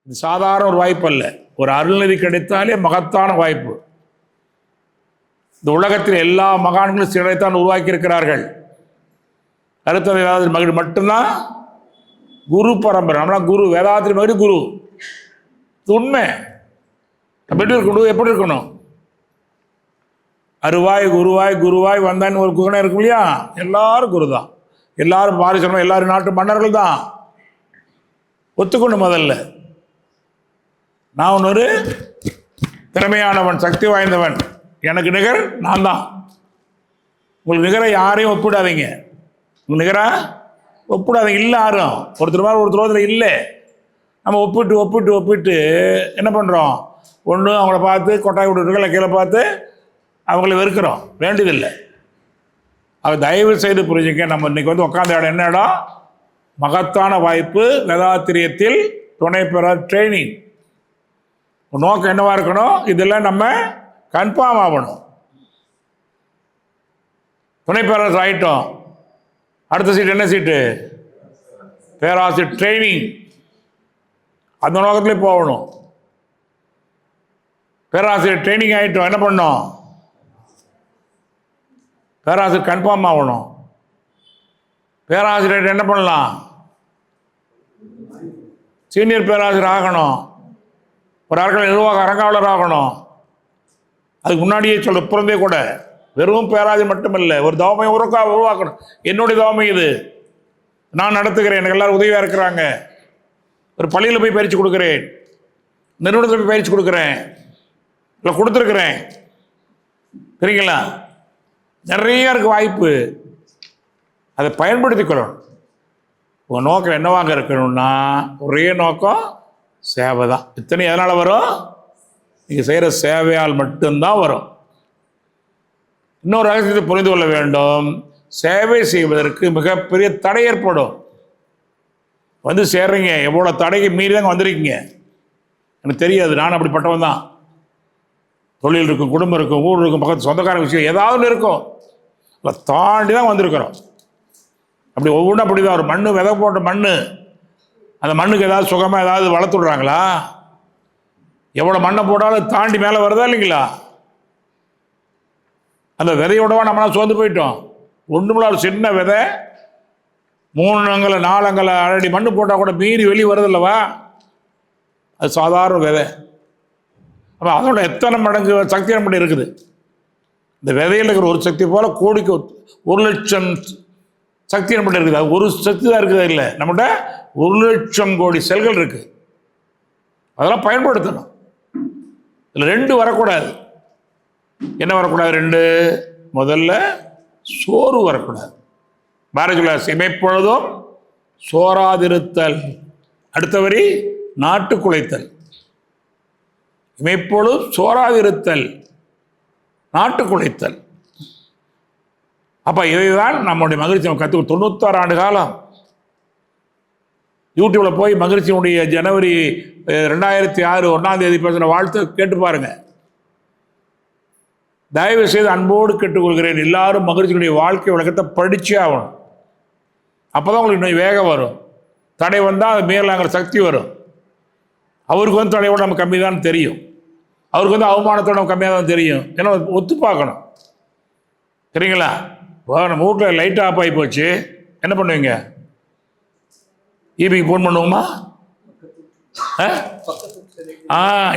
இது சாதாரண ஒரு வாய்ப்பு அல்ல. ஒரு அருள்நிதி கிடைத்தாலே மகத்தான வாய்ப்பு. இந்த உலகத்தில் எல்லா மகான்களும் சிலைத்தான் உருவாக்கி இருக்கிறார்கள். அடுத்த வேதாத்திரி மகிழ் மட்டும்தான் குரு பரம்பரை. நம்மளாம் குரு, வேதாத்திரி மகிழ் குரு. உண்மை. எப்படி இருக்கணும்? எப்படி இருக்கணும்? அருவாய் குருவாய் குருவாய் வந்தான்னு ஒரு குணம் இருக்கும் இல்லையா? எல்லாரும் குரு தான். எல்லாரும் பாரிசனம், எல்லாரும் நாட்டு மன்னர்கள் தான். ஒத்துக்கணும். முதல்ல நான் ஒரு திறமையானவன், சக்தி வாய்ந்தவன், எனக்கு நிகர் நான் தான். உங்களுக்கு நிகர யாரையும் ஒப்பிடாதீங்க. உங்களுக்கு நிகரா ஒப்பிடாதீங்க. இல்லை யாரும் ஒருத்தர் மாதிரி ஒருத்தர் இல்லை. நம்ம ஒப்பிட்டு என்ன பண்ணுறோம்? ஒன்று அவங்கள பார்த்து கொட்டாய் விட்டுருக்கல, கீழே பார்த்து அவங்கள வெறுக்கிறோம். வேண்டியதில்லை. அது தயவு செய்து புரிஞ்சுக்க. நம்ம இன்னைக்கு உட்காந்த இடம் என்ன இடம்? மகத்தான வாய்ப்பு. வேதாத்திரியத்தில் துணை பெற ட்ரைனிங். நோக்கம் என்னவா இருக்கணும்? இதெல்லாம் நம்ம கன்ஃபார்ம் ஆகணும். துணை பேராசிரியர் ஆகிட்டோம். அடுத்த சீட்டு என்ன சீட்டு? பேராசிரியர் ட்ரைனிங். அந்த நோக்கத்திலே போகணும். பேராசிரியர் ட்ரைனிங் ஆகிட்டோம். என்ன பண்ணோம்? பேராசிரியர் கன்ஃபார்ம் ஆகணும். பேராசிரியர் என்ன பண்ணலாம்? சீனியர் பேராசிரியர் ஆகணும். ஒரு ஆட்கள் நிர்வாக அரங்காவலர் ஆகணும். அதுக்கு முன்னாடியே சொல்ல பிறந்தே கூட வெறும் பேராசிரியர் மட்டுமில்லை, ஒரு தவமையை உருவாக்கணும். என்னுடைய தவமை இது. நான் நடத்துகிறேன். எனக்கு எல்லாரும் உதவியாக இருக்கிறாங்க. ஒரு பள்ளியில் போய் பயிற்சி கொடுக்குறேன், நிறுவனத்தில் போய் பயிற்சி கொடுக்குறேன், இல்லை கொடுத்துருக்குறேன். சரிங்களா? நிறைய இருக்கு வாய்ப்பு. அதை பயன்படுத்திக்கொள்ளணும். உங்கள் நோக்கம் என்னவாக இருக்கணும்னா, ஒரே நோக்கம் சேவை தான். இத்தனை எதனால் வரும்? நீங்கள் செய்கிற சேவையால் மட்டும்தான் வரும். இன்னொரு ரகசியத்தை புரிந்து கொள்ள வேண்டும். சேவை செய்வதற்கு மிகப்பெரிய தடை ஏற்படும். வந்து சேர்றீங்க, எவ்வளோ தடைக்கு மீறி தாங்க வந்திருக்கீங்க. எனக்கு தெரியாது, நான் அப்படிப்பட்டவன் தான். தொழில் இருக்கும், குடும்பம் இருக்கும், ஊர் இருக்கும், பக்கத்து சொந்தக்கார விஷயம் ஏதாவது இருக்கும், அதை தாண்டி தான் வந்திருக்கிறோம். அப்படி ஒவ்வொன்றும் அப்படி தான். ஒரு மண், விதை போட்ட மண், அந்த மண்ணுக்கு ஏதாவது சுகமாக ஏதாவது வளர்த்து விட்றாங்களா? எவ்வளோ மண்ணை போட்டாலும் தாண்டி மேலே வருதா இல்லைங்களா? அந்த விதையோடவா நம்மளாம் சோர்ந்து போயிட்டோம். ஒன்றுமில்ல, ஒரு சின்ன விதை 3 அங்கல 4 அங்கல அடி மண்ணு போட்டால் கூட மீறி வெளியே வருதில்லவா? அது சாதாரண விதை. அப்போ அதோட எத்தனை மடங்கு சக்தி நம்மகிட்ட இருக்குது. இந்த விதையில் இருக்கிற ஒரு சக்தி போல் கோடிக்கு 1,00,000 சக்தி நம்மகிட்ட இருக்குது. அது ஒரு சக்தி தான் இருக்குது இல்லை, நம்மகிட்ட 1,00,000 கோடி செல்கள் இருக்குது. அதெல்லாம் பயன்படுத்தணும். இதில் 2 வரக்கூடாது. என்ன வரக்கூடாது? 2. முதல்ல சோறு வரக்கூடாது. பாரதியார் இமைப்பொழுதும் சோறாதிருத்தல். அடுத்த வரி நாட்டு குலைத்தல். இமைப்பொழுதும் சோறாதிருத்தல், நாட்டு குலைத்தல். அப்போ இதைதான் நம்முடைய மகிழ்ச்சி கற்று 96 ஆண்டு காலம் யூடியூப்ல போய் மகிழ்ச்சியுடைய ஜனவரி 2006 1ஆம் தேதி பேசுகிற வாழ்த்து கேட்டு பாருங்க. தயவு செய்து அன்போடு கேட்டுக்கொள்கிறேன், எல்லாரும் மகிழ்ச்சியுடைய வாழ்க்கை விளக்கத்தை படிச்சே ஆகணும். அப்போதான் உங்களுக்கு இன்னும் வேகம் வரும். தடை வந்தால் அது மேலாங்கிற சக்தி வரும். அவருக்கு வந்து தடையோடு நம்ம கம்மி தான் தெரியும், அவருக்கு வந்து அவமானத்தோட நம்ம கம்மியாக தான் தெரியும். ஏன்னா ஒத்து பார்க்கணும். சரிங்களா? நம்ம வீட்டில் லைட் ஆஃப் ஆகி போச்சு, என்ன பண்ணுவீங்க? ஈபிக்கு ஃபோன் பண்ணுவோமா?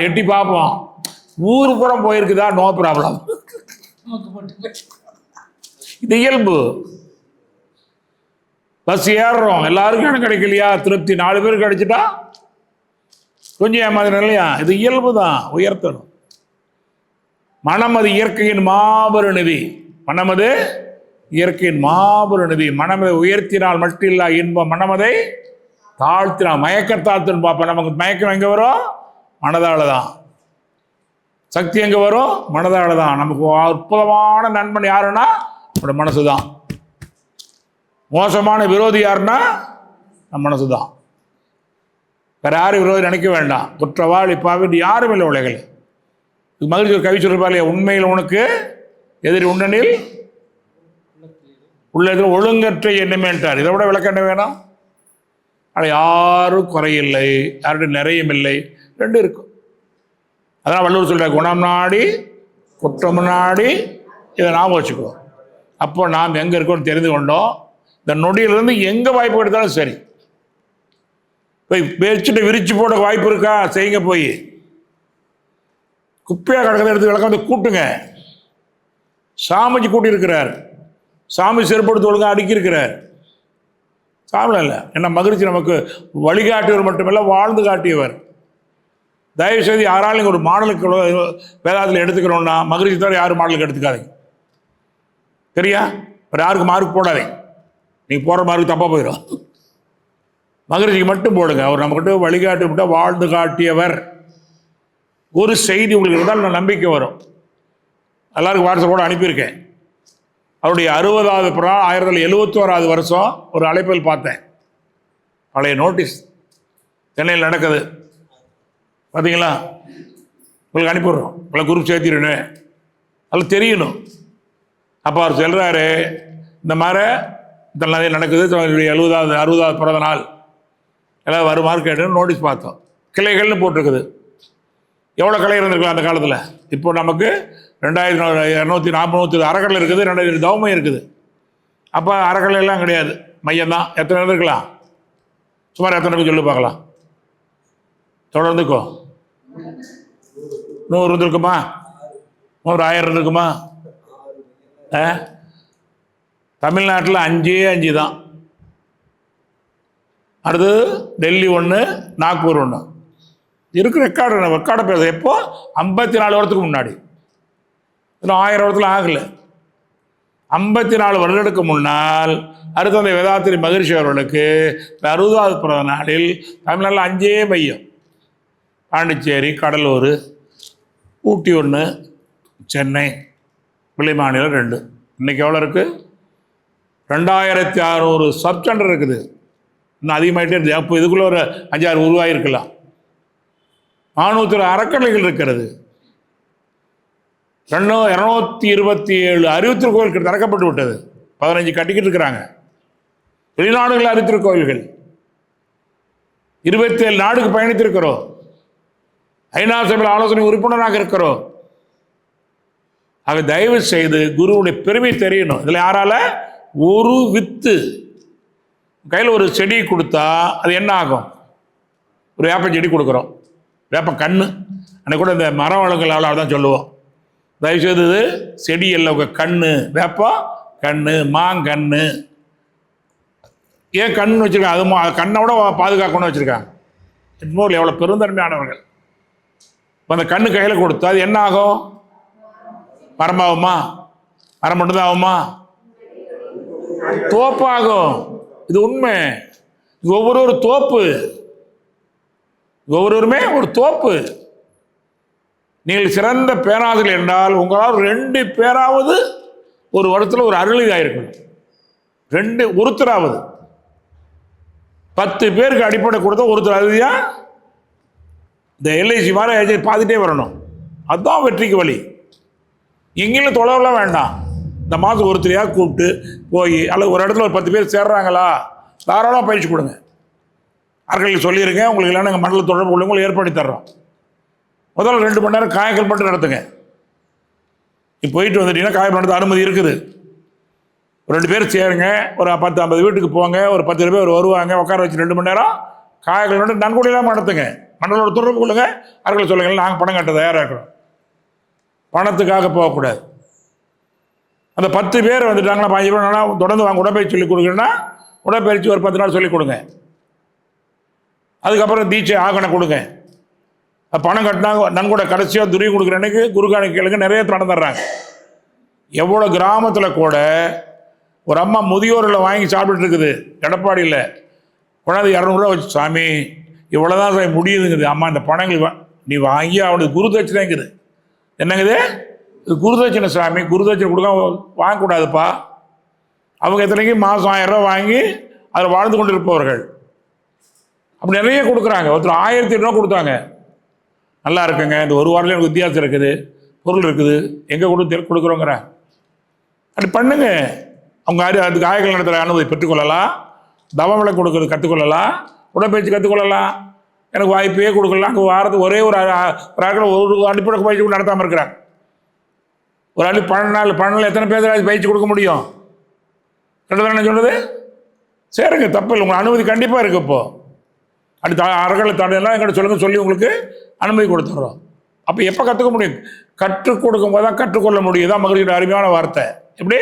எட்டி பார்ப்போம். ஊர் புறம் போயிருக்குதா? No problem. இது இயல்பு. பஸ் ஏறுறோம், எல்லாருக்கும் இடம் கிடைக்கலையா? திருப்தி 4 பேர் கிடைச்சிட்டா கொஞ்சம் ஏமாதிரி இல்லையா? இது இயல்பு தான். உயர்த்தணும். மனம் அது இயற்கையின் மாபெரும் நிதி. மனம் அது இயற்கையின் மாபெரும் நிதி. மனமதை உயர்த்தினால் மட்டும் இல்ல இன்பம், மனமதை தாழ்த்தினால் மயக்கத்தாழ்த்துன்னு பார்ப்போம். நமக்கு மயக்கம் எங்கே வரும்? மனதால தான். சக்தி எங்கே வரும்? மனதால தான். நமக்கு அற்புதமான நண்பன் யாருன்னா நம்மளோட மனசு தான். மோசமான விரோதி யாருன்னா நம்ம மனசு தான். வேற யாரும் விரோதி நினைக்க வேண்டாம். குற்றவாளி பாவி யாரும் இல்லை உலகில். மகிழ்ச்சி ஒரு கவி சொல்லிருப்பாரு, உண்மையில் உனக்கு எதிரி உண்டனில் உள்ளதில் ஒழுங்கற்ற எண்ணமேன்றார். இதை விட விளக்க என்ன வேணும்? ஆனால் யாரும் குறையில்லை, யாருடைய நிறையும் இல்லை, ரெண்டு இருக்கும். அதான் வள்ளுவர் சொல்கிறார், குணம் நாடி குற்றம் நாடி, இதை நாம் வச்சுக்குவோம். அப்போ நாம் எங்கே இருக்கோம்னு தெரிந்து கொண்டோம். இந்த நொடியிலிருந்து எங்கே வாய்ப்பு எடுத்தாலும் சரி, போய் பெட்ஷீட்டை விரிச்சு போட வாய்ப்பு இருக்கா, செய்யுங்க. போய் குப்பையாக கிடக்கிறத எடுத்து விளக்க வந்து கூட்டுங்க. சாமிக்கு கூட்டியிருக்கிறார், சாமி செருப்படுத்து ஒழுங்காக அடுக்கியிருக்கிறார். சாமியில் இல்லை, என்ன மகிழ்ச்சி நமக்கு வழிகாட்டியவர் மட்டுமல்ல, வாழ்ந்து காட்டியவர். தயவுசெய்து யாராலும் ஒரு மாடலுக்கு வேதாத்தில் எடுத்துக்கிறோம்னா மகிழ்ச்சி தவிர யாரும் மாடலுக்கு எடுத்துக்காதீங்க. சரியா? ஒரு யாருக்கு மார்க் போடாதீங்க, நீங்கள் போகிற மார்க்கு தப்பாக போயிடும். மகிழ்ச்சிக்கு மட்டும் போடுங்க. அவர் நம்மக்கிட்ட வழிகாட்டி விட்ட வாழ்ந்து காட்டியவர். ஒரு செய்தி உங்களுக்கு இருந்தால் நான் நம்பிக்கை வரும். எல்லாருக்கும் வாட்ஸ்அப்போடு அனுப்பியிருக்கேன். அவருடைய 60வது பிறநாள் 1971 வருஷம் ஒரு அழைப்பில் பார்த்தேன். பழைய நோட்டீஸ் சென்னையில் நடக்குது, பார்த்தீங்களா? உங்களுக்கு அனுப்பிடுறோம், உங்களை குரூப் சேர்த்திடணும், அதில் தெரியணும். அப்போ அவர் சொல்கிறாரு, இந்த மாதிரி இதெல்லாம் நடக்குது, 60வது பிறந்த நாள் எல்லாம் வருமாறு கேட்டு நோட்டீஸ் பார்த்தோம். கிளைகள்னு போட்டிருக்குது. எவ்வளோ கிளை இருந்திருக்கலாம் அந்த காலத்தில்? இப்போ நமக்கு 2240 அறக்கடலை இருக்குது, 2000 தவமையும் இருக்குது. அப்போ அறக்கடலை எல்லாம் கிடையாது, மையம் தான். எத்தனை இருந்திருக்கலாம்? சுமார் எத்தனை இருக்கு சொல்லி பார்க்கலாம். தொடர்ந்துக்கோ. 100 இருந்திருக்குமா? 1000 இருந்திருக்குமா? தமிழ்நாட்டில் 5 தான். அடுத்தது டெல்லி 1, நாக்பூர் 1 இருக்கு. ரெக்கார்டை பேச எப்போ? 54 வருடத்துக்கு முன்னாடி. இன்னும் 1000 வருடத்தில் ஆகலை. 54 வருடத்துக்கு முன்னால் அருத்தந்தை வேதாத்திரி மகரிஷி அவர்களுக்கு 60வது பிறந்த நாளில் தமிழ்நாட்டில் 5 மையம். பாண்டிச்சேரி, கடலூர், ஊட்டி 1, சென்னை, வெளிமாநிலம் 2. இன்றைக்கி எவ்வளோ இருக்குது? 2600 சப் சென்டர் இருக்குது. இன்னும் அதிகமாகிட்டே இருக்குது. அப்போ இதுக்குள்ளே ஒரு 5-6 உருவாகிருக்கலாம். 400 அறக்கட்டளைகள் இருக்கிறது. 227 அறிவுத்திரு கோயில்கள் திறக்கப்பட்டு விட்டது. 15 கட்டிக்கிட்டு இருக்கிறாங்க. வெளிநாடுகள் அறிவுத்திரு கோயில்கள் 27 நாடுக்கு பயணித்திருக்கிறோம். ஐநா சபையில் ஆலோசனை உறுப்பினராக இருக்கிறோம். ஆக தயவு செய்து குருவுடைய பெருமை தெரியணும். இதில் யாரால? ஒரு வித்து கையில் ஒரு செடி கொடுத்தா அது என்ன ஆகும்? ஒரு வேப்ப செடி கொடுக்குறோம், வேப்ப கண்ணு. அன்னைக்கு கூட இந்த மரம் வளங்களால் தான் சொல்லுவோம், தயவுசெய்து இது செடி இல்லை, உங்கள் கண்ணு வேப்பம் கண்ணு, மாங்கண்ணு. ஏன் கண்ணு வச்சுருக்காங்க? அது கண்ணோட பாதுகாக்கணும்னு வச்சுருக்காங்க. இன்னொரு எவ்வளோ பெருந்தன்மையானவர்கள். இப்போ அந்த கண்ணு கையில் கொடுத்தா அது என்ன ஆகும்? மரமாகுமா? மரம் மட்டும்தான் ஆகுமா? தோப்பாகும். இது உண்மை. ஒவ்வொரு தோப்பு, ஒவ்வொருவருமே ஒரு தோப்பு. நீங்கள் சிறந்த பேராசிரியர் என்றால் உங்களால் 2 பேராவது ஒரு வருடத்தில் ஒரு அருளிதாக இருக்கணும். 2 ஒருத்தராவது. 10 பேருக்கு அடிப்படை கொடுத்தா ஒருத்தர் அருளியா இந்த எல்ஐசி மாதிரி பார்த்துட்டே வரணும். அதுதான் வெற்றிக்கு வழி. எங்கேயும் தொலைவெல்லாம் வேண்டாம். இந்த மாதம் ஒருத்தரையாக கூப்பிட்டு போய் அல்லது ஒரு இடத்துல ஒரு 10 பேர் சேர்றாங்களா, தாராளமாக பயிற்சி கொடுங்க. அவர்களுக்கு சொல்லியிருக்கேன், உங்களுக்கு இல்லைன்னா எங்கள் மண்டல தொடர்பு கொள்ளுங்க, உங்களுக்கு ஏற்படுத்தி தர்றோம். முதல்ல 2 மணி நேரம் காயக்கல் மட்டும் நடத்துங்க. இப்போ போயிட்டு வந்துட்டீங்கன்னா காயக்கல் நடத்த அனுமதி இருக்குது. ஒரு 2 பேர் சேருங்க, ஒரு 10-50 வீட்டுக்கு போங்க, ஒரு 10 பேர் வருவாங்க, உட்கார வச்சு 2 மணி நேரம் காயக்கல் மட்டும் நன்கொடையெல்லாம் நடத்துங்க. மண்டலோட தொடர்பு கொள்ளுங்க, அவர்கள் சொல்லுங்கள், நாங்கள் பணம் கட்ட தயாராக இருக்கிறோம். பணத்துக்காக போகக்கூடாது. அந்த 10 பேர் வந்துட்டாங்கன்னா 5 பேர் தொடர்ந்து வாங்க உடற்பயிற்சி சொல்லிக் கொடுக்குறேன்னா உடற்பயிற்சி ஒரு 10 நாள் சொல்லிக் கொடுங்க. அதுக்கப்புறம் தீட்சை ஆகணும் கொடுங்க. பணம் கட்டினா நன்கூட கடைசியாக துரி கொடுக்குற அன்னைக்கு குருகானுக்கு கேளுங்க, நிறைய பணம் தர்றாங்க. எவ்வளோ கிராமத்தில் கூட ஒரு அம்மா முதியோரில் வாங்கி சாப்பிட்டுட்டு இருக்குது எடப்பாடியில். கொண்டாந்து 200 ரூபா வச்சு, சாமி இவ்வளோதான் சாமி முடியுதுங்குது. அம்மா இந்த பணங்கள் நீ வாங்கி அவனுக்கு குருதட்சணைங்குது. என்னங்குது? இது குருதட்சணை சாமி, குருதட்சணை கொடுக்க வாங்கக்கூடாதுப்பா. அவங்க எத்தனைக்கு மாதம் 1000 ரூபா வாங்கி அதில் வாழ்ந்து கொண்டு இருப்பவர்கள். அப்படி நிறைய கொடுக்குறாங்க. ஒருத்தர் 1800 ரூபா கொடுத்தாங்க. நல்லா இருக்குங்க, இந்த ஒரு வாரத்தில் எனக்கு வித்தியாசம் இருக்குது, பொருள் இருக்குது, எங்கே கொடுக்குறோங்கிற அப்படி பண்ணுங்க. அவங்க அதுக்கு ஆயர்கள் நடத்துகிற அனுமதி பெற்றுக்கொள்ளலாம், தவங்களை கொடுக்கறது கற்றுக்கொள்ளலாம், உடற்பயிற்சி கற்றுக்கொள்ளலாம். எனக்கு வாய்ப்பே கொடுக்கலாம். அங்கே வாரத்துக்கு ஒரே ஒரு ஆட்கள் ஒரு அடிப்படை பயிற்சி கூட நடத்தாமல் இருக்கிறாங்க. ஒரு ஆள் 12 நாள் எத்தனை பேர் பயிற்சி கொடுக்க முடியும்? என்ன சொல்றது? சரிங்க, தப்பு இல்லை, உங்களுக்கு அனுமதி கண்டிப்பாக இருக்குது. இப்போது அடுத்த அறகளை தடையெல்லாம் எங்கிட்ட சொல்லுங்கள், சொல்லி உங்களுக்கு அனுமதி கொடுத்துட்றோம். அப்போ எப்போ கற்றுக்க முடியும்? கற்றுக் கொடுக்கும் போது தான் கற்றுக்கொள்ள முடியும். தான் மகிழ்ச்சியோட அருமையான வார்த்தை. எப்படி?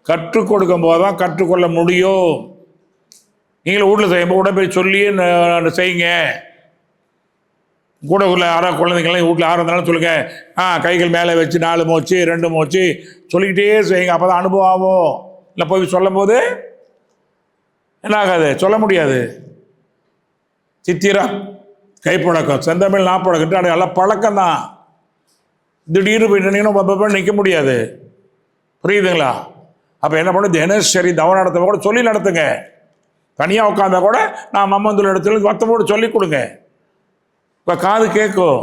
கற்றுக் கொடுக்கும் போது தான் கற்றுக்கொள்ள முடியும். நீங்களும் வீட்டில் செய்யும்போது உடற்பயிற்சி சொல்லி செய்யுங்க. கூட உள்ள குழந்தைங்களாம் வீட்டில் இருந்தாலும் சொல்லுங்க, கைகள் மேலே வச்சு 4 மூச்சு 2 மூச்சு சொல்லிக்கிட்டே செய்யுங்க. அப்போ தான் அனுபவம் ஆகும். இல்லை போய் சொல்லும் போது என்ன ஆகாது, சொல்ல முடியாது. சித்திரம் கைப்பழக்கம், செந்தமிழ் நாப்பழக்கம், அது நல்லா பழக்கம் தான். திடீர்னு போய் நின்று நிற்க முடியாது. புரியுதுங்களா? அப்போ என்ன பண்ணு, தினசரி தவ நடத்த கூட சொல்லி நடத்துங்க. தனியாக உட்காந்தா கூட நான் மம்மந்துள்ள இடத்துல மற்றவோடு சொல்லி கொடுங்க. இப்போ காது கேட்கும்,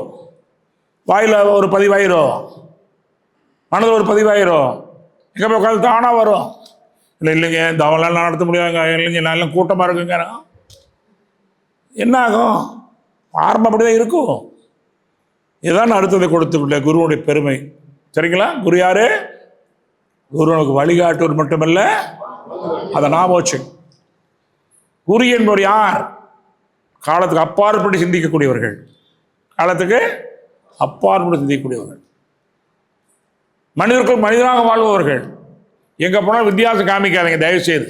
வாயில் ஒரு பதிவாயிரும், மனதில் ஒரு பதிவாயிரும். எங்கே போய் உட்காந்து தானாக வரும். இல்லைங்க தவெல்லாம் நான் நடத்த முடியாதுங்க, இல்லைங்க நான் எல்லாம் கூட்டமாக இருக்குங்க. என்ன ஆகும்? ஆரம்பம் அப்படி தான் இருக்கும். இதுதான் அடுத்ததை கொடுத்துக்கிட்ட குருவுடைய பெருமை. சரிங்களா? குரு யாரு? குருவனுக்கு வழிகாட்டுவர் மட்டுமல்ல, அதை ஞாபகம் வச்சு. குரு என்பவர் யார்? காலத்துக்கு அப்பாற்பட்டு சிந்திக்கக்கூடியவர்கள். காலத்துக்கு அப்பாற்பட்டு சிந்திக்கக்கூடியவர்கள், மனிதர்கள் மனிதனாக வாழ்பவர்கள். எங்கே போனால் வித்தியாசம் காமிக்காதீங்க தயவுசெய்து.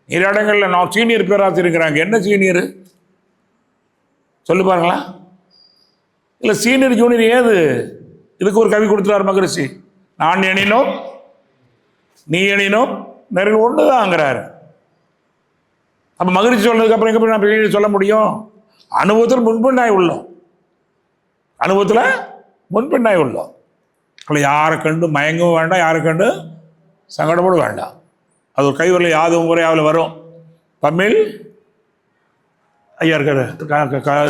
இரு இடங்களில் நான் சீனியர் பேராசிரியர் இருக்கிறாங்க. என்ன சீனியர் சொல்லு பாருங்களா? இல்லை சீனியர் ஜூனியர் ஏது? இதுக்கு ஒரு கவி கொடுத்துட்டார் மகரிஷி. நான் எண்ணினோம் நீ எண்ணினோம் நிறைய ஒன்று தான்ங்கிறாரு. அப்போ மகிழ்ச்சி சொன்னதுக்கு அப்புறம் எங்கே போய் நான் சொல்ல முடியும்? அனுபவத்தில் முன்பெண்ணாய் உள்ளோம். அனுபவத்தில் முன்பெண்ணாய் உள்ளோம். அதில் யாரை கண்டு மயங்கவும் வேண்டாம், யாரை கண்டு சங்கடப்பட வேண்டாம். அது ஒரு கைவரில் யாதும் முறையாவில் வரும். தமிழ் ஐயா இருக்காரு,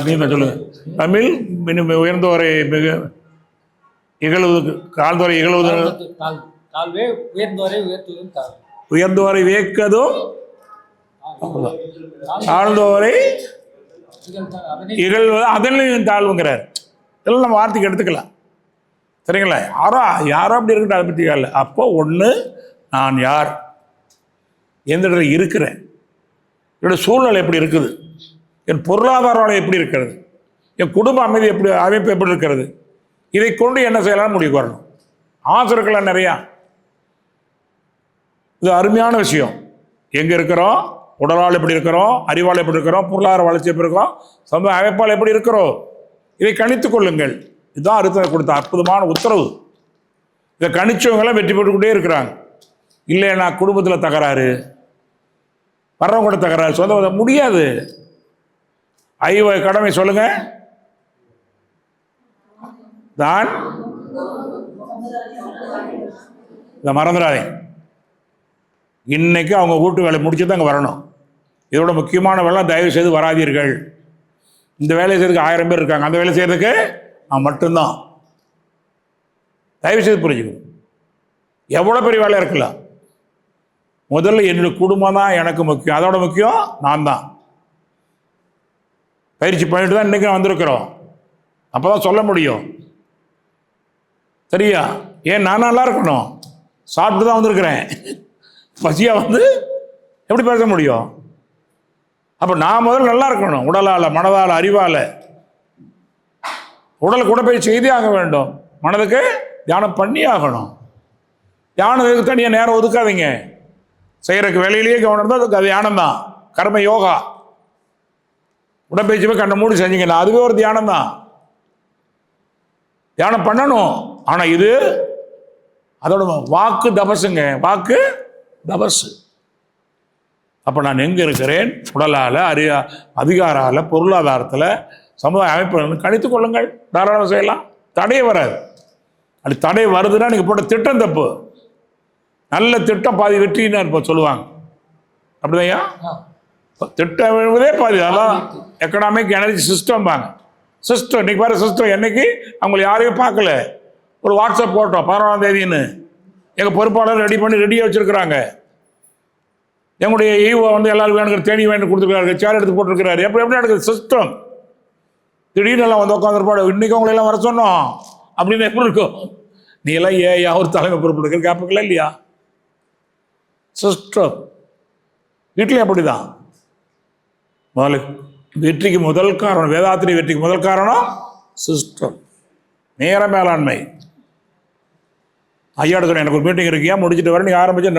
நீங்கள் சொல்லுங்க. தமிழ் உயர்ந்தோரை மிக இகழ்வது, கால்தோரை இகழ்வது, உயர்ந்தோரை வியக்கதும் தாழ்ந்தோரை இகழ்வது அதனையும் தாழ்வுங்கிறார். இதெல்லாம் நம்ம வார்த்தைக்கு எடுத்துக்கலாம். சரிங்களா? யாரோ அப்படி இருக்கட்டும், அதை பற்றி இல்லை. அப்போ ஒன்று, நான் யார், எந்த இடத்துல இருக்கிறேன், என்னுடைய சூழ்நிலை எப்படி இருக்குது, என் பொருளாதாரம் எப்படி இருக்கிறது, என் குடும்ப அமைப்பு எப்படி இருக்கிறது, இதை கொண்டு என்ன செய்யலாம் முடிவுக்கு வரணும். ஆசை இருக்கலாம் நிறையா. இது அருமையான விஷயம். எங்கே இருக்கிறோம், உடலால் எப்படி இருக்கிறோம், அறிவால் எப்படி இருக்கிறோம், பொருளாதார வளர்ச்சி எப்படி இருக்கிறோம், சமூக அமைப்பால் எப்படி இருக்கிறோம், இதை கணித்துக் கொள்ளுங்கள். இதுதான் அடுத்த கொடுத்த அற்புதமான உத்தரவு. இதை கணிச்சவங்களாம் வெற்றி பெற்றுக்கிட்டே இருக்கிறாங்க. இல்லைன்னா குடும்பத்தில் தகராறு, வர்றவங்க கூட தகராறு, சொந்த முடியாது. கடமை சொல்லுங்க. தான் இதை மறந்துடாதே. இன்னைக்கு அவங்க வீட்டு வேலை முடிச்சு தான் அங்கே வரணும். இதோட முக்கியமான வேலை, தயவு செய்து வராதீர்கள். இந்த வேலையை செய்யறதுக்கு 1000 பேர் இருக்காங்க, அந்த வேலை செய்யறதுக்கு நான் மட்டும்தான். தயவு செய்து புரிஞ்சுக்கணும். எவ்வளோ பெரிய வேலை இருக்கலாம், முதல்ல என்னுடைய குடும்பம் தான் எனக்கு முக்கியம். அதோட முக்கியம் நான் தான். பயிற்சி பண்ணிட்டு தான் இன்றைக்கி வந்திருக்கிறோம். அப்போ தான் சொல்ல முடியும். சரியா? ஏன் நான் நல்லா இருக்கணும், சாப்பிட்டு தான் வந்திருக்கிறேன். பசியாக வந்து எப்படி பேச முடியும்? அப்போ நான் முதல்ல நல்லா இருக்கணும், உடலால், மனதால், அறிவால். உடலுக்கு உடற்பயிற்சி செய்தே ஆக வேண்டும், மனதுக்கு தியானம் பண்ணி ஆகணும். தியானத்துக்கு தனியாக நேரம் ஒதுக்காதீங்க. செய்கிறக்கு வேலையிலேயே கவனம் தான், அது தியானம் தான். கர்ம யோகா உடற்பயிற்சியை கண்ணை மூடி செஞ்சீங்கன்னா அதுவே ஒரு தியானம் தான். தியானம் பண்ணணும். ஆனால் இது அதோட வாக்கு தபசுங்க, வாக்கு தபசு. அப்போ நான் எங்கே இருக்கிறேன், உடலால், அதிகாரால், பொருளாதாரத்தில், சமுதாய அமைப்பு கணித்துக் கொள்ளுங்கள். தாராளமாக செய்யலாம், தடையே வராது. அப்படி தடை வருதுன்னா நீங்கள் போட்ட திட்டம் தப்பு. நல்ல திட்டம் பாதி வெற்றின்னு இப்போ சொல்லுவாங்க. அப்படிதையா? திட்டம் எழுவதே பாதி. அதான் எக்கனாமிக் எனர்ஜி சிஸ்டம் பாங்க. சிஸ்டம் இன்னைக்கு பாரு, சிஸ்டம் என்னைக்கு அவங்களை யாரையும் பார்க்கல. ஒரு வாட்ஸ்அப் போட்டோம் 11ஆம் தேதின்னு, எங்கள் பொறுப்பாளர் ரெடி பண்ணி ரெடியாக வச்சுருக்குறாங்க. எங்களுடைய ஈவோ வந்து எல்லாரும் வேணுங்கிற தேனி வேணும் கொடுத்துருக்காரு, சேர் எடுத்து போட்டிருக்கிறாரு. எப்படி நடக்குது சிஸ்டம்? திடீர்னு எல்லாம் வந்து உட்காந்துருப்பாடு, இன்னைக்கு உங்களை எல்லாம் வர சொன்னோம் அப்படின்னு எப்படி இருக்கும்? நீ எல்லாம் அவர் தலைமை பொறுப்பு இருக்கிற கேட்பீங்களா இல்லையா? சிஸ்டம் வீட்லையும் அப்படிதான். முதல்ல வெற்றிக்கு முதல் காரணம், வேதாத்திரி வெற்றிக்கு முதல் காரணம் சிஸ்டம், நேர மேலாண்மை. ஐயா சொன்னேன், எனக்கு ஒரு மீட்டிங் இருக்கியா, முடிச்சுட்டு வர, நீங்கள் ஆரம்பிச்சு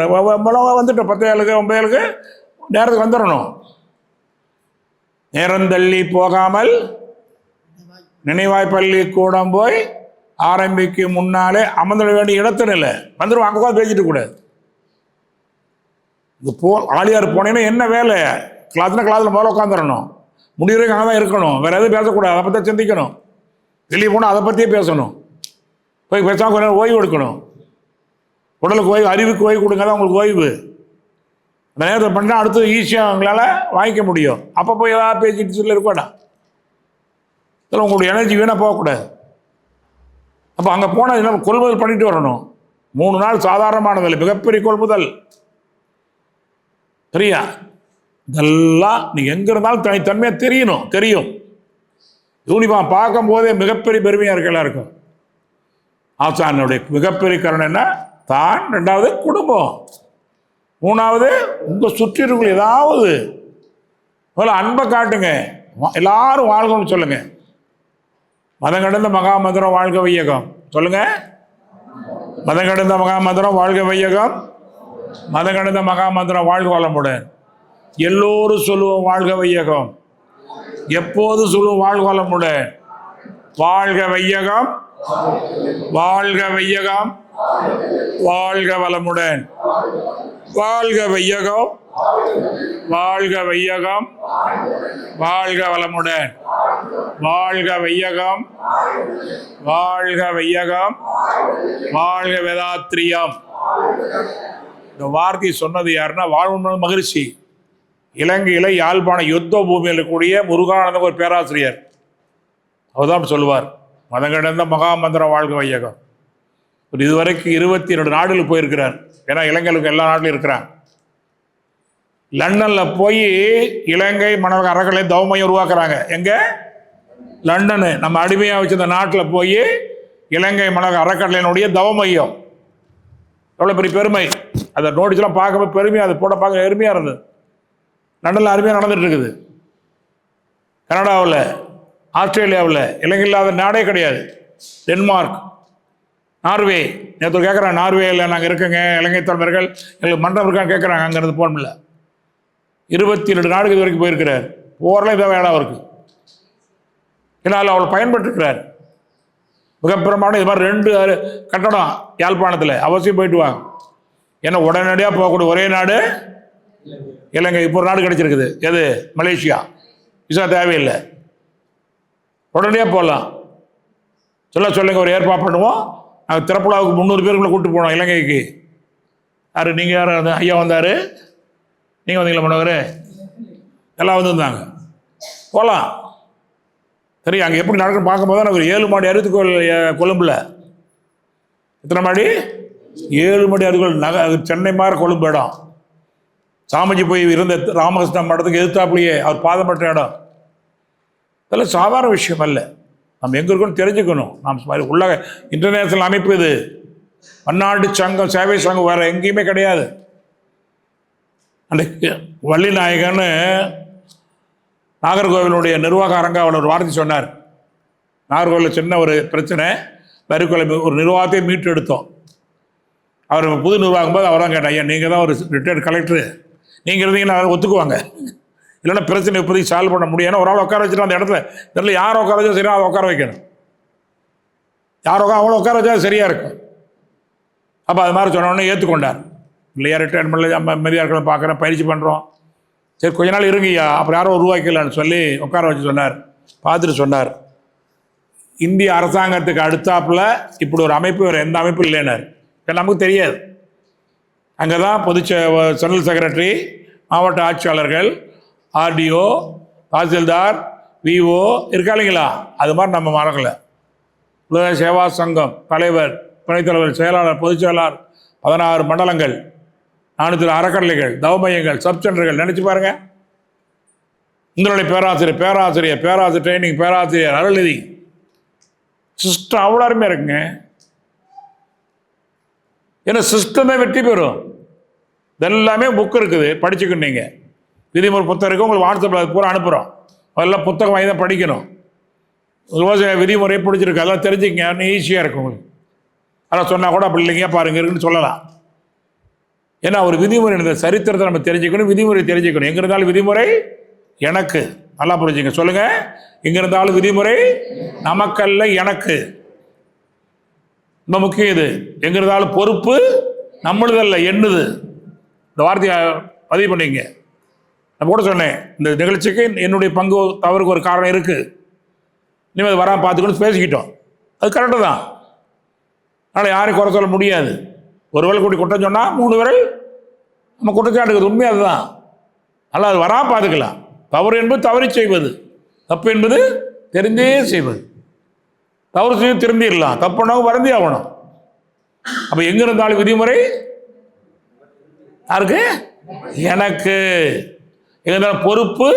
வந்துட்டு 10 ஏழுக்கு 9 ஏழுக்கு நேரத்துக்கு வந்துடணும். நேரம் தள்ளி போகாமல் நினைவாய் பள்ளி கூடம் போய் ஆரம்பிக்கும் முன்னாலே அமர்ந்துட வேண்டிய இடத்துல இல்லை, வந்துடும். அங்கே உட்காந்து பேசிட்டு கூடாது. இது ஆலியார் போனீங்கன்னா என்ன வேலை? கிளாஸ்னா கிளாஸில் முதல்ல உட்காந்துடணும், முடிவுரைக்கு அங்கே தான் இருக்கணும், வேறு எதுவும் பேசக்கூடாது, அதை பற்றி சிந்திக்கணும். வெளியே போனால் அதை பற்றியே பேசணும். போய் பேசாமல் கொஞ்சம் ஓய்வு எடுக்கணும். உடலுக்கு ஓய்வு, அறிவுக்கு ஓய்வு கொடுங்க, தான் உங்களுக்கு ஓய்வு. அந்த நேரத்தில் பண்ணால் அடுத்து ஈஸியாக உங்களால் வாங்கிக்க முடியும். அப்போ போய் ஏதாவது பேசிட்டு சொல்லி இருக்கோடா, இதில் உங்களுடைய எனர்ஜி வீணாக போகக்கூடாது. அப்போ அங்கே போனால் என்ன கொள்முதல் பண்ணிட்டு வரணும். 3 நாள் சாதாரணமானதில்லை, மிகப்பெரிய கொள்முதல். சரியா? இதெல்லாம் நீங்கள் எங்கே இருந்தாலும் தனித்தன்மையாக தெரியும். யூனிஃபார்ம் பார்க்கும் போதே மிகப்பெரிய பெருமையாக இருக்கு எல்லாருக்கும். ஆசானுடைய மிகப்பெரிய காரணம் என்ன? தான். 2வது குடும்பம். 3வது உங்கள் சுற்றி இருக்கிற ஏதாவது முதல்ல அன்பை காட்டுங்க. எல்லாரும் வாழ்கணும்னு சொல்லுங்க. மதம் கடந்த மகாமந்திரம் வாழ்க வையகம் சொல்லுங்க. மதம் கடந்த மகாமந்திரம் வாழ்க வையகம், மதம் கடந்த மகாமந்திரம் வாழ்க வளமுடன். எல்லோரும் சொல்லுவோம் வாழ்க வையகம், எப்போது சொல்லுவோம் வாழ்க வளமுடன். வாழ்க வையகம், வாழ்க வையகம், வாழ்க வளமுடன். வாழ்க வையகம், வாழ்க வையகம், வாழ்க வளமுடன். வாழ்க வையகம், வாழ்க வையகம், வாழ்க வேதாத்திரியம். இந்த வார்த்தை சொன்னது யாருன்னா வாழ்வு மகிழ்ச்சி. இலங்கையில் யாழ்ப்பாண யுத்த பூமியில் கூடிய முருகானந்த ஒரு பேராசிரியர், அவர் தான் சொல்லுவார் மதம் கடந்த மகாமந்திரம் வாழ்க வையகம். இதுவரைக்கும் 22 நாடுகளுக்கு போயிருக்கிறார். ஏன்னா இலங்கைகளுக்கு எல்லா நாட்டிலும் இருக்கிறாங்க. லண்டனில் போய் இலங்கை மணவக அறக்கலை தவமையை உருவாக்குறாங்க. எங்கே? லண்டனு. நம்ம அடிமையாக வச்சிருந்த நாட்டில் போய் இலங்கை மணவக அறக்கட்டளையினுடைய தவமையம். எவ்வளோ பெரிய பெருமை! அதை நோட்டீஸ்லாம் பார்க்கும்போது பெருமையாக, அதை போட பார்க்க பெருமையாக இருந்தது. லண்டனில் அருமையாக நடந்துட்டு இருக்குது. கனடாவில், ஆஸ்திரேலியாவில் இலங்கை இல்லாத நாடே கிடையாது. Denmark, Norway. நேற்று கேட்குறாங்க, நார்வேயில் நாங்கள் இருக்கோங்க, இலங்கை தலைவர்கள் எங்களுக்கு மன்றம் இருக்கான்னு கேட்குறாங்க. அங்கேருந்து போகணும்ல. 22 நாடுகள் இது வரைக்கும் போயிருக்கிறார். போரில் இதை வேலை அவருக்கு. ஏன்னால் அவள் பயன்பட்டுருக்கிறார். மிகப்பிரமான இது மாதிரி 2 கட்டடம் யாழ்ப்பாணத்தில் அவசியம் போயிட்டு வாங்க. ஏன்னா உடனடியாக போகக்கூடிய ஒரே நாடு இலங்கை. இப்போ ஒரு நாடு கிடைச்சிருக்குது, எது? மலேசியா. விசா தேவையில்லை, உடனடியாக போகலாம். சொல்லுங்க, ஒரு ஏற்பாடு பண்ணுவோம். நாங்கள் திறப்புலாவுக்கு 300 பேருக்குள்ளே கூப்பிட்டு போனோம் இலங்கைக்கு. யார்? நீங்கள் யார்? ஐயா வந்தார், நீங்கள் வந்தீங்களா? மனோகர் எல்லாம் வந்துருந்தாங்க. போகலாம். சரி, அங்கே எப்படி நடக்குன்னு பார்க்கும்போது எனக்கு ஒரு 7 மாடி அறுத்துக்கோள் கொழும்பில். எத்தனை மாடி? 7 மாடி அறுத்துக்கோள். சென்னை மாதிரி கொழும்பு இடம். சாமிஜி போய் இருந்த ராமகிருஷ்ண மடத்துக்கு எதிர்த்தாப்புலையே அவர் பாதப்பட்ட இடம். இதெல்லாம் சாதாரண விஷயம் அல்ல. நம்ம எங்கே இருக்கணும் தெரிஞ்சுக்கணும். நாம் உள்ள இன்டர்நேஷனல் அமைப்பு இது. பன்னாட்டு சங்கம், சேவை சங்கம் வேறு எங்கேயுமே கிடையாது. அந்த வள்ளிநாயகன்னு நாகர்கோவிலுடைய நிர்வாக அரங்காவில் ஒரு வார்த்தை சொன்னார். நாகர்கோவிலில் சின்ன ஒரு பிரச்சனை, வரிக்கொலை ஒரு நிர்வாகத்தை மீட்டு எடுத்தோம். அவர் புது நிர்வாகம் போது அவர் தான் கேட்டார், ஐயா நீங்கள் தான் ஒரு ரிட்டையர்டு கலெக்டரு, நீங்கள் இருந்தீங்கன்னா அதை ஒத்துக்குவாங்க, இல்லைன்னா பிரச்சனை இப்போதைக்கு சால்வ் பண்ண முடியும். ஒரு ஆள் உட்கார வச்சுட்டு அந்த இடத்துல தெரியல யார் உட்கார வச்சா சரியா அதை உட்கார வைக்கணும். யார் அவங்கள உட்கார வச்சா அது சரியாக இருக்கும். அப்போ அது மாதிரி சொன்னோடனே ஏற்றுக்கொண்டார். இல்லையா ரிட்டையர்மெண்ட்டில் நம்ம மெதியார்களை பார்க்குறேன், பயிற்சி பண்ணுறோம், சரி கொஞ்ச நாள் இருங்கய்யா, அப்புறம் யாரும் உருவாக்கலான்னு சொல்லி உட்கார வச்சு சொன்னார். பார்த்துட்டு சொன்னார், இந்திய அரசாங்கத்துக்கு அடுத்தாப்பில் இப்படி ஒரு அமைப்பு வேறு எந்த அமைப்பும் இல்லைன்னார். நமக்கு தெரியாது. அங்கே தான் ஜெனரல் செக்ரட்டரி, மாவட்ட ஆட்சியாளர்கள், ஆர்டிஓ, தாசில்தார், விஓ இருக்கா இல்லைங்களா? அது மாதிரி நம்ம மறக்கலை. உலக சேவா சங்கம் தலைவர், துணைத் தலைவர், செயலாளர், பொதுச் செயலாளர், 16 மண்டலங்கள், ஆணுத்தில் அறக்கட்டளைகள், தவமையங்கள், சப் சென்டர்கள் நினச்சி பாருங்க. உங்களுடைய பேராசிரியர் ட்ரைனிங், பேராசிரியர் அருள்நிதி சிஸ்டம் அவ்வளோ அருமையாக இருக்குங்க. ஏன்னா சிஸ்டமே வெற்றி பெறும். இதெல்லாமே புக் இருக்குது, படிச்சுக்கணும். நீங்கள் விதிமுறை புத்தகம் இருக்குது, உங்களுக்கு வாட்ஸ்அப்பில் பூரா அனுப்புகிறோம். அதெல்லாம் புத்தகம் வாங்கி தான் படிக்கணும். விதிமுறை பிடிச்சிருக்கு, அதெல்லாம் தெரிஞ்சுக்கங்க, ஈஸியாக இருக்கும் உங்களுக்கு. அதெல்லாம் சொன்னால் கூட அப்படி இல்லைங்க பாருங்க இருக்குன்னு சொல்லலாம். ஏன்னா ஒரு விதிமுறை இந்த சரித்திரத்தை நம்ம தெரிஞ்சுக்கணும், விதிமுறை தெரிஞ்சுக்கணும். எங்கே இருந்தாலும் விதிமுறை எனக்கு, நல்லா புரிஞ்சுங்க. சொல்லுங்கள், எங்கே இருந்தாலும் விதிமுறை நமக்கல்ல எனக்கு. ரொம்ப முக்கியம் இது. எங்கே இருந்தாலும் பொறுப்பு நம்மளுதல்ல என்னது. இந்த வார்த்தையை பதிவு பண்ணிங்க. நான் கூட சொன்னேன், இந்த நிகழ்ச்சிக்கு என்னுடைய பங்கு தவறுக்கு ஒரு காரணம் இருக்குது, இனிமேல் அது வராமல் பார்த்துக்கணும் பேசிக்கிட்டோம். அது கரெக்டு தான். அதனால் யாரையும் குறை சொல்ல முடியாது. ஒரு வேலை கூட்டி குற்றம் சொன்னால் 3 விரல் நம்ம குற்றச்சாட்டுக்கு உண்மை அதுதான். அதனால் அது வராமல் பார்த்துக்கலாம். தவறு என்பது தவறி செய்வது, தப்பு என்பது தெரிந்தே செய்வது. தவறு செய்ய திரும்பிடலாம், தப்புனாவும் வருந்தி ஆகணும். அப்போ எங்கே இருந்தாலும் விதிமுறை யாருக்கு? எனக்கு. எங்கே இருந்தாலும் பொறுப்பு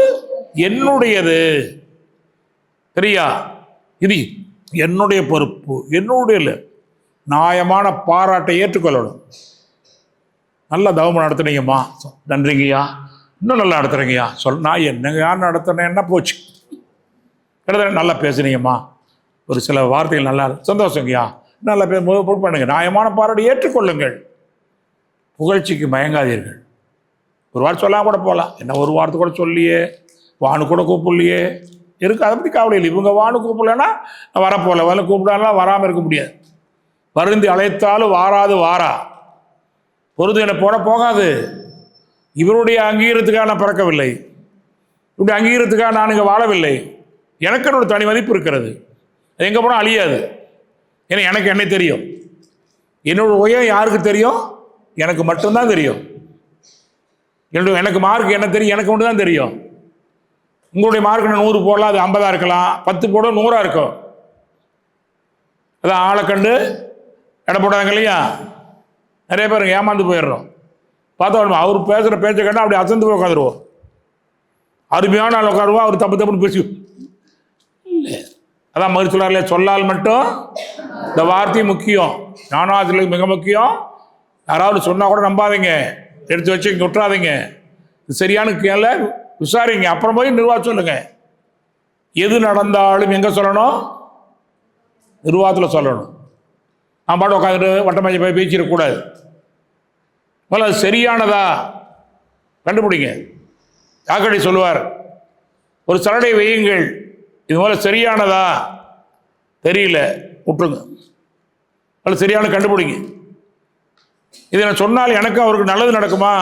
என்னுடையது. சரியா? இது என்னுடைய பொறுப்பு, என்னுடைய நியாயமான பாராட்டை ஏற்றுக்கொள்ளணும். நல்லா தவம் நடத்துனீங்கம்மா, நன்றிங்கய்யா, இன்னும் நல்லா நடத்துறீங்கய்யா. நான் என்னங்க யார் நடத்துனேன்னா போச்சு. கிட்டத்தட்ட நல்லா பேசுனீங்கம்மா, ஒரு சில வார்த்தைகள் நல்லா சந்தோஷங்கய்யா, நல்லா பண்ணுங்க. நியாயமான பாராட்டை ஏற்றுக்கொள்ளுங்கள். புகழ்ச்சிக்கு மயங்காதீர்கள். ஒரு வார்த்தை சொல்லாமல் கூட போகலாம். என்ன ஒரு வார்த்தை கூட சொல்லியே, வானு கூட கூப்பிடலையே இருக்கு, அதை பற்றி கவலை இல்லை. இவங்க வானு கூப்பிடலன்னா நான் வரப்போகல, வரல கூப்பிடாலாம் வராமல் இருக்க முடியாது. வருந்தி அழைத்தாலும் வாராது வாரா, பொருது என போகாது. இவருடைய அங்கீகாரத்துக்காக நான் பிறக்கவில்லை, இப்படி அங்கீகாரத்துக்காக நான் இங்கே வாழவில்லை. எனக்கு என்னோட தனி மதிப்பு இருக்கிறது, அது எங்கே போனால் அழியாது. ஏன்னா எனக்கு என்ன தெரியும், என்னோட உயரம் யாருக்கு தெரியும்? எனக்கு மட்டும்தான் தெரியும். எனக்கு மார்க் என்ன தெரியும்? எனக்கு மட்டும் தான் தெரியும். உங்களுடைய மார்க் 100 போடலாம், அது 50 இருக்கலாம், 10 போட 100 இருக்கும். அதான் ஆளை கண்டு எடை போடாங்க இல்லையா? நிறைய பேர் ஏமாந்து போயிடுறோம். பார்த்தா அவர் பேசுகிற பேச்சை கண்டு அப்படி அசந்து போய் உட்காந்துருவோம். அருமையான ஆள் உட்காருவோம், அவர் தப்பு தப்புன்னு பேசி இல்லை. அதான் மறு சொல்லார்ல, சொல்லால் மட்டும் இந்த வார்த்தை முக்கியம், ஞானாசிரியர்களுக்கு மிக முக்கியம். யாராவது சொன்னால் கூட நம்பாதீங்க, எடுத்து வச்சு இங்கே விட்டுறாதீங்க. இது சரியான கேள்வி, விசாரிங்க, அப்புறம் போய் நிர்வாகம் சொல்லுங்க. எது நடந்தாலும் எங்கே சொல்லணும்? நிர்வாகத்தில் சொல்லணும். நான் பாட்டு உட்காந்துட்டு வட்டமஞ்சை போய் பேசிடக்கூடாது. முதல்ல அது சரியானதா கண்டுபிடிங்க. யாக்கடி சொல்லுவார், ஒரு சரடை வையுங்கள், இது முதல்ல சரியானதா தெரியல விட்டுருங்க, அதில் சரியான கண்டுபிடிங்க. இதை நான் சொன்னால் எனக்கு அவருக்கு நல்லது நடக்குமா?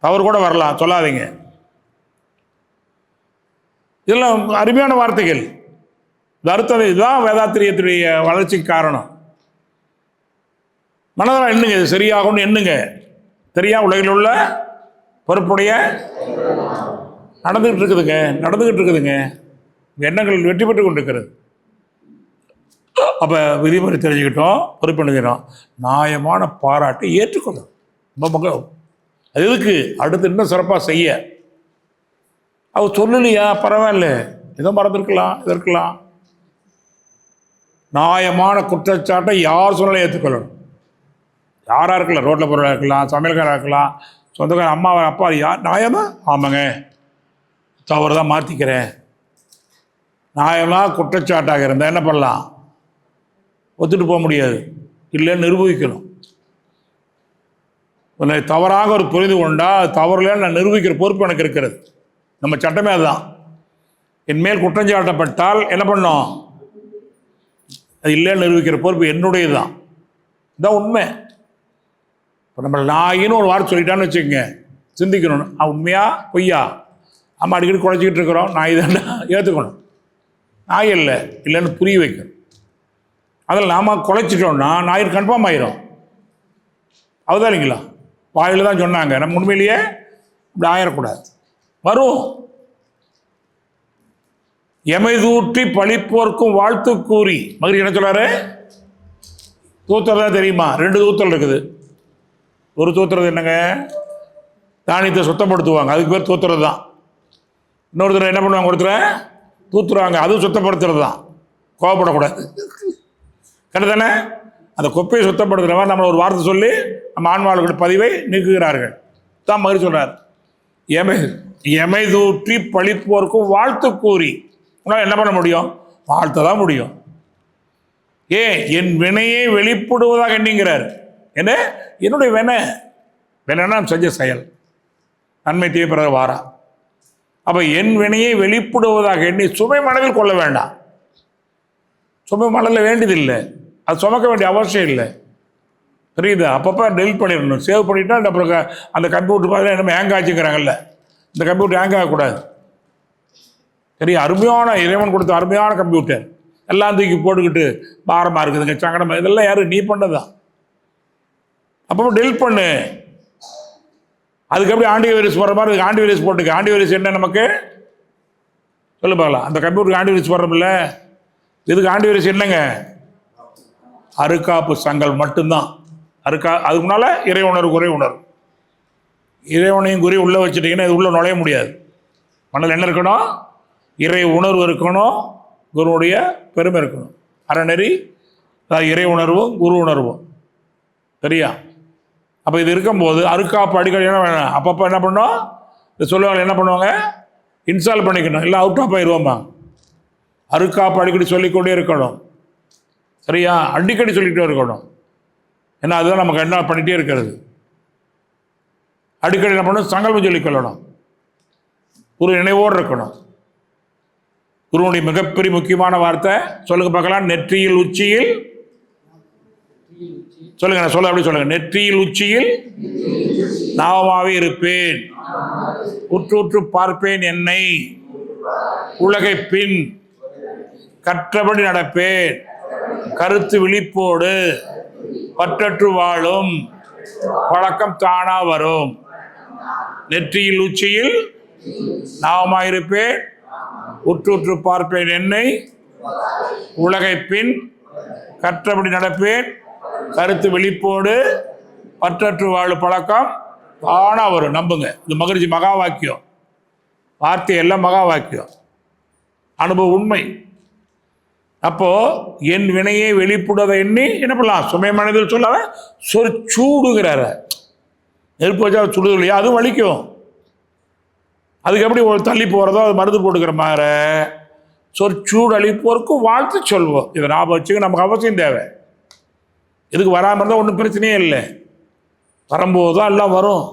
அவர் கூட வரலாம், சொல்லாதீங்க. இதெல்லாம் அருமையான வார்த்தைகள். இது அர்த்தம், இதுதான் வேதாத்திரியத்துடைய வளர்ச்சிக்கு காரணம். மனதெல்லாம் எண்ணுங்க, இது சரியாகும்னு எண்ணுங்க. சரியா உலகில் உள்ள பொறுப்புடைய நடந்துகிட்டு இருக்குதுங்க. எண்ணங்கள் வெற்றி பெற்று கொண்டு இருக்கிறது. அப்போ விதிமுறை தெரிஞ்சுக்கிட்டோம், பொறுப்பெழுதினோம். நியாயமான பாராட்டை ஏற்றுக்கொள்ளும். அது எதுக்கு? அடுத்து இன்னும் சிறப்பாக செய்ய. அவர் சொல்லலையா, பரவாயில்ல, ஏதோ மறந்துருக்கலாம், இருக்கலாம். நியாயமான குற்றச்சாட்டை யார் சொன்னாலும் ஏற்றுக்கொள்ளணும். யாராக இருக்கலாம், ரோட்டில் போகிறவராக இருக்கலாம், சமையல்காராக இருக்கலாம், சொந்தக்கார அம்மா அப்பா, யார் நியாயமா? ஆமாங்க, தவறு தான், மாற்றிக்கிறேன். நியாயமாக குற்றச்சாட்டாக இருந்தால் என்ன பண்ணலாம்? ஒத்துட்டு போக முடியாது, இல்லைன்னு நிரூபிக்கணும். உன்னை தவறாக ஒரு புரிந்து கொண்டா தவறுலன்னு நான் நிரூபிக்கிற பொறுப்பு எனக்கு இருக்கிறது. நம்ம சட்டமே அதுதான். என் மேல் குற்றஞ்சாட்டப்பட்டால் என்ன பண்ணோம்? அது இல்லைன்னு நிரூபிக்கிற பொறுப்பு என்னுடையது தான். இதுதான் உண்மை. இப்போ நம்ம நாயின்னு ஒரு வார்த்தை சொல்லிட்டான்னு வச்சுக்கோங்க, சிந்திக்கணும், உண்மையா பொய்யா? நம்ம அடிக்கடி குறைச்சிக்கிட்டு இருக்கிறோம், நாய் தான் ஏற்றுக்கணும். நாய் இல்லைன்னு புரிய வைக்கணும். அதில் நாம் குலைச்சிட்டோம்னா நாயிற்கு கன்ஃபார்ம் ஆயிரும். அதுதான் இல்லைங்களா? வாயில் தான் சொன்னாங்க, நம்ம உண்மையிலேயே இப்படி ஆயிடக்கூடாது. வரும். எமைதூற்றி பழிப்போர்க்கும் வாழ்த்து கூறி, மகிழ்ச்சி என்ன சொல்றாரு? தூத்தல் தான் தெரியுமா? 2 தூத்தல் இருக்குது. ஒரு தூத்துறது என்னங்க? தானியத்தை சுத்தப்படுத்துவாங்க, அதுக்கு பேர் தூத்துறது தான். இன்னொருத்தர் என்ன பண்ணுவாங்க? ஒருத்தர் தூத்துறாங்க, அதுவும் சுத்தப்படுத்துறது தான். கோவப்படக்கூடாது, கரெக்டு தானே? அந்த குப்பையை சுத்தப்படுத்துகிறவன் நம்மளை ஒரு வார்த்தை சொல்லி நம்ம ஆன்மாவுடைய பதிவை நீக்குகிறார்கள். தான் மாதிரி சொல்கிறார், எமை தூற்றி பழிப்போருக்கும் வாழ்த்து கூறி. உன்னால் என்ன பண்ண முடியும்? வாழ்த்த தான் முடியும். என் வினையை வெளிப்படுவதாக எண்ணுங்கிறார். என்ன? என்னுடைய வினைன்னா நான் செஞ்ச செயல், நன்மை தீய பிறகு வாரா. அப்போ என் வினையை வெளிப்படுவதாக எண்ணி சுமை மனதில் கொள்ள வேண்டாம். சுமை மனதில் வேண்டியதில்லை, அது சுமக்க வேண்டிய அவசியம் இல்லை. தெரியுதா? அப்பப்போ டெலிட் பண்ணிடணும், சேவ் பண்ணிட்டா அப்புறம் அந்த கம்ப்யூட்டர் பார்த்து என்ன ஹேங் ஆச்சுங்கிறாங்கல்ல, இந்த கம்ப்யூட்டர் ஹேங் ஆகக்கூடாது. சரியா? அருமையான இறைவன் கொடுத்த அருமையான கம்ப்யூட்டர் எல்லாம் தூக்கி போட்டுக்கிட்டு பாரமாக இருக்குதுங்க, சங்கடமாக, இதெல்லாம் யாரு? நீ பண்ணதான். அப்போ டெலிட் பண்ணு. அதுக்கு எப்படி ஆன்டி வைரஸ் போடுற மாதிரி ஆன்டி வைரஸ் போட்டுக்க. ஆன்டி வைரஸ் என்ன நமக்கு சொல்லு பார்க்கலாம்? அந்த கம்ப்யூட்டருக்கு ஆன்டி வைரஸ் போடுறோம்ல, இதுக்கு ஆன்டி வைரஸ் என்னங்க? அருக்காப்பு சங்கல் மட்டும்தான். அதுக்கு முன்னால இறை உணர்வு, குறை உணர்வு. இறைவனையும் குறி உள்ளே வச்சுட்டிங்கன்னா இது உள்ளே நுழைய முடியாது. மனதில் என்ன இருக்கணும்? இறை உணர்வு இருக்கணும், குருவுடைய பெருமை இருக்கணும். அறநெறி, இறை உணர்வும் குரு உணர்வும். சரியா? அப்போ இது இருக்கும்போது அருக்காப்பு அடிக்கடி என்ன வேணும்? அப்பப்போ என்ன பண்ணோம்? இந்த சொல்லுவாங்க, என்ன பண்ணுவாங்க? இன்ஸ்டால் பண்ணிக்கணும், இல்லை அவுட் ஆஃப் ஆயிடுவோம்மா. அருக்காப்பு அடிக்கடி சொல்லிக்கொண்டே இருக்கணும். சரியா? அடிக்கடி சொல்லிக்கிட்டே இருக்கணும். ஏன்னா அதுதான் நமக்கு என்ன பண்ணிகிட்டே இருக்கிறது. அடிக்கடி என்ன பண்ணணும்? சங்கல்பம் சொல்லிக்கொள்ளணும், குரு நினைவோடு இருக்கணும். குருவுடைய மிகப்பெரிய முக்கியமான வார்த்தை சொல்லுங்க பார்க்கலாம். நெற்றியில் உச்சியில் சொல்லுங்க, நான் சொல்ல அப்படி சொல்லுங்க. நெற்றியில் உச்சியில் நாவமாவே இருப்பேன், உற்று உற்று பார்ப்பேன் என்னை, உலகை பின் கற்றபடி நடப்பேன், கருத்து விழிப்போடு பற்றற்று வாழும் பழக்கம் தானா வரும். நெற்றியில் உச்சியில் நாவமாயிருப்பேன், உற்று உற்று பார்ப்பேன் என்னை, உலகை பின் கற்றபடி நடப்பேன், கருத்து விழிப்போடு பற்றற்று வாழும் பழக்கம் தானா வரும். நம்புங்க, இது மகிழ்ச்சி மகா வாக்கியம். வார்த்தை எல்லாம் மகா வாக்கியம், அனுபவ உண்மை. அப்போ என் வினையை வெளிப்படுவதை எண்ணி என்ன பண்ணலாம்? சுமை மனதில் சொல்லாத சூடுகிறார. நெருப்பு வச்சா சுடுது இல்லையா? அதுவும் வலிக்கும். அதுக்கு எப்படி ஒரு தள்ளி போகிறதோ அது மருந்து போட்டுக்கிற மாதிரி சொற்சூடு அளிப்போருக்கும் வாழ்த்து சொல்வோம். இதை ஞாபகம் வச்சுக்க, நமக்கு அவசியம் தேவை. இதுக்கு வராமல் இருந்தால் ஒன்றும் பிரச்சனையே இல்லை. வரும்போது தான் எல்லாம் வரும்.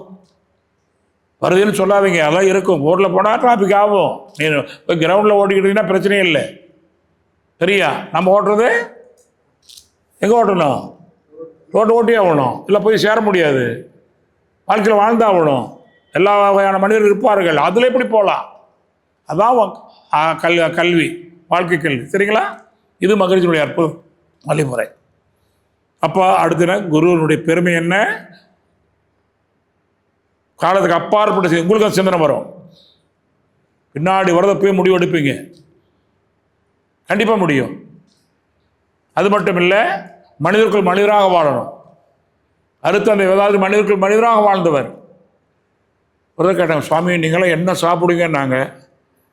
வருதுன்னு சொல்லாதீங்க, அதெல்லாம் இருக்கும். ரோட்டில் போனால் டிராஃபிக் ஆகும். நீ இப்போ கிரவுண்டில் ஓட்டிக்கிட்டீங்கன்னா பிரச்சனையே இல்லை. சரியா? நம்ம ஓட்டுறது எங்கே ஓட்டணும்? ரோட்டு ஓட்டியே ஆகணும், இல்லை போய் சேர முடியாது. வாழ்க்கையில் வாழ்ந்தாகணும். எல்லா வகையான மனிதர்கள் இருப்பார்கள், அதில் எப்படி போகலாம்? அதான் கல்வி, வாழ்க்கை கல்வி. சரிங்களா? இது மகிழ்ச்சியுடைய அற்புத வழிமுறை. அப்போ அடுத்த குருவனுடைய பெருமை என்ன? காலத்துக்கு அப்பாற்பட்ட உங்களுக்கு சிந்தனை வரும். பின்னாடி வரதை போய் முடிவு எடுப்பீங்க, கண்டிப்பாக முடியும். அது மட்டும் இல்லை, மனிதர்கள் மனிதராக வாழணும். அடுத்து அந்த ஏதாவது மனிதர்கள் மனிதராக வாழ்ந்தவர் ஒருத்தர் கேட்டாங்க, சுவாமி நீங்களாம் என்ன சாப்பிடுவீங்கன்னாங்க.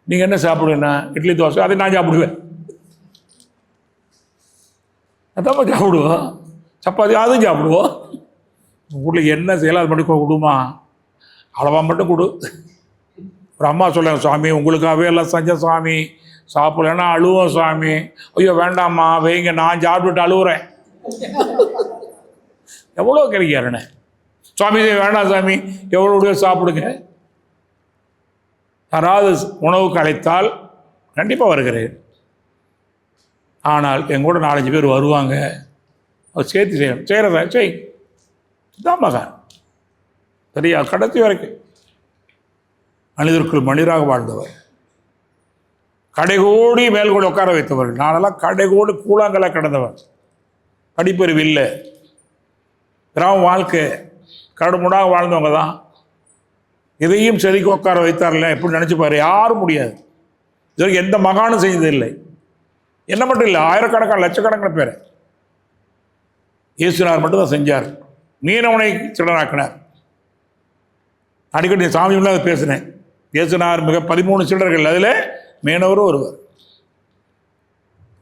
நீங்கள் என்ன சாப்பிடுவேன்னா? இட்லி தோசை, அதை நான் சாப்பிடுவேன். அதான் சாப்பிடுவோம். சப்பாத்தி அதுவும் சாப்பிடுவோம். வீட்டில் என்ன செய்யலாம் அது மட்டும் கொடுமா, அளவாக மட்டும் கொடு. ஒரு அம்மா சொல்லுங்க, சுவாமி உங்களுக்காகவே எல்லாம் செஞ்ச சுவாமி, சாப்பிடலன்னா அழுவோம் சுவாமி. ஐயோ வேண்டாம்மா வைங்க, நான் சாப்பிட்டுட்டு அழுவுறேன். எவ்வளோ கிடைக்காருண்ணே. சுவாமி வேண்டாம் சாமி, எவ்வளோ சாப்பிடுங்க. யாராவது உணவுக்கு அழைத்தால் கண்டிப்பாக வருகிறேன். ஆனால் எங்கூட 4-5 பேர் வருவாங்க, அவர் சேர்த்து செய்யணும். செய்கிறத செய், இதுதான் மகன். சரியா? கடைசி வரைக்கும் மனிதர்கள் மனிதராக வாழ்ந்தவர், கடைகோடி மேல்கோடி உட்கார வைத்தவர்கள். நானெல்லாம் கடைகோடி கூழாங்கலை கடந்தவர். படிப்பறிவு இல்லை, கிராம வாழ்க்கை கடுமுடாக வாழ்ந்தவங்க தான். இதையும் செதுக்கி உட்கார வைத்தார்ல, எப்படி நினச்சி பாரு. யாரும் முடியாது. இது எந்த மகானும் செய்ததில்லை. என்ன மட்டும் இல்லை, ஆயிரக்கணக்கான லட்சக்கணக்கான பேர் இயேசுனார் மட்டும் தான் செஞ்சார். மீனவனை சீடனாக்கினார். அடிக்கடி சாமி அதை பேசினேன். பேசினார் மிக 13 சீடர்கள், அதில் மீனவரும் ஒருவர்.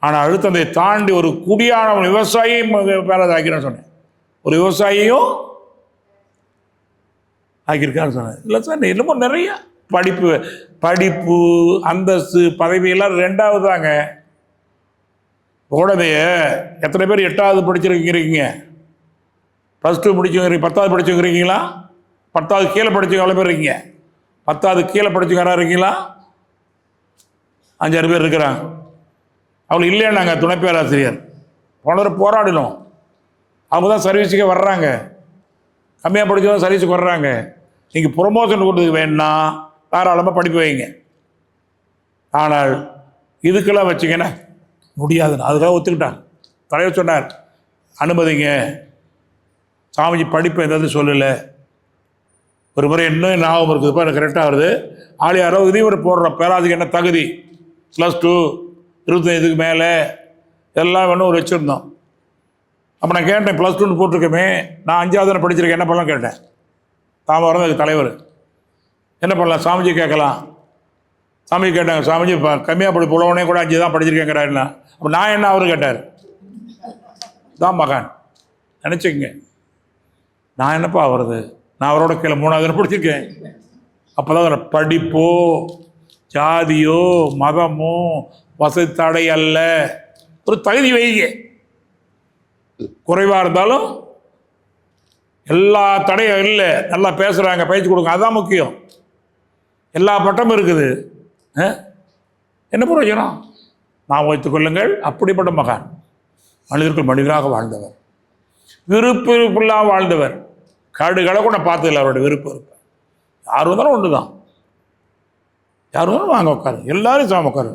ஆனால் அடுத்து அதை தாண்டி ஒரு குடியான விவசாயியும் பேராது ஆக்கினான்னு சொன்னேன். ஒரு விவசாயியும் ஆக்கியிருக்கான்னு சொன்னேன். இல்லை சார், இன்னமும் நிறைய படிப்பு அந்தஸ்து பதவியெல்லாம் 2வது தாங்க. உடனே எத்தனை பேர் 8வது படிச்சிருக்கீங்க, +2 முடிச்சுக்கிறீங்க, 10வது படிச்சுக்கிறீங்களா? 10வது கீழே படிச்சவங்க எவ்வளோ பேர் இருக்கீங்க? 10வது கீழே படிச்சவங்க யாராவது இருக்கீங்களா? 5-6 பேர் இருக்கிறாங்க. அவளை இல்லையா? நாங்கள் துணை பேராசிரியர் போனவரை போராடினோம். அவங்க தான் சர்வீஸுக்கே வர்றாங்க. கம்மியாக படித்தவங்க சர்வீஸுக்கு வர்றாங்க. நீங்கள் ப்ரொமோஷன் கொடுத்து வேணும்னா தாராளமாக படிப்பு வைங்க. ஆனால் இதுக்கெல்லாம் வச்சிங்கன்னா முடியாதுன்னு அதுக்காக ஒத்துக்கிட்டாங்க. தலைவர் சொன்னார், அனுமதிங்க, சாமிஜி படிப்பு ஏதாவது சொல்லலை. ஒரு முறை இன்னும் ஞாபகம் இருக்குதுப்பா, எனக்கு கரெக்டாக வருது. ஆளியாரோ இதையும் போடுற பேராதிக்கு என்ன தகுதி, +2 25க்கு மேலே எல்லாம் வேணும் ஒரு வச்சுருந்தோம். அப்போ நான் கேட்டேன், +2 போட்டிருக்கேமே, நான் 5வது படிச்சிருக்கேன், என்ன பண்ணலாம் கேட்டேன். தாமரம் அதுக்கு தலைவர், என்ன பண்ணலாம் சாமிஜி கேட்கலாம். சாமிஜி கேட்டாங்க, சாமிஜி கம்மியாக படி புலவனே கூட 5 தான் படிச்சிருக்கேங்கிறாருன்னா, அப்போ நான் என்ன அவரு கேட்டார். தான் மகான் நினச்சிக்கங்க, நான் என்னப்பா ஆகிறது, நான் அவரோட கீழே 3வது படிச்சிருக்கேன். அப்போ தான் படிப்போ ஜாதியோ மதமோ வசதி தடை அல்ல, ஒரு தகுதி வைங்க. குறைவாக இருந்தாலும் எல்லா தடையும் இல்லை, நல்லா பேசுகிறாங்க, பயிற்சி கொடுங்க, அதுதான் முக்கியம். எல்லா பட்டமும் இருக்குது, என்ன பிரயோஜனம்? நான் வைத்துக் கொள்ளுங்கள். அப்படிப்பட்ட மகான், மனிதர்கள் மனிதராக வாழ்ந்தவர், விருப்பெல்லாம் வாழ்ந்தவர். காடுகளை கூட பார்த்ததில்லை அவருடைய விருப்பம் இருப்பார். யார் வந்தாலும் ஒன்று தான், யார் வந்தாலும் வாங்க உட்காரு, எல்லாரும் சாம உட்காரு.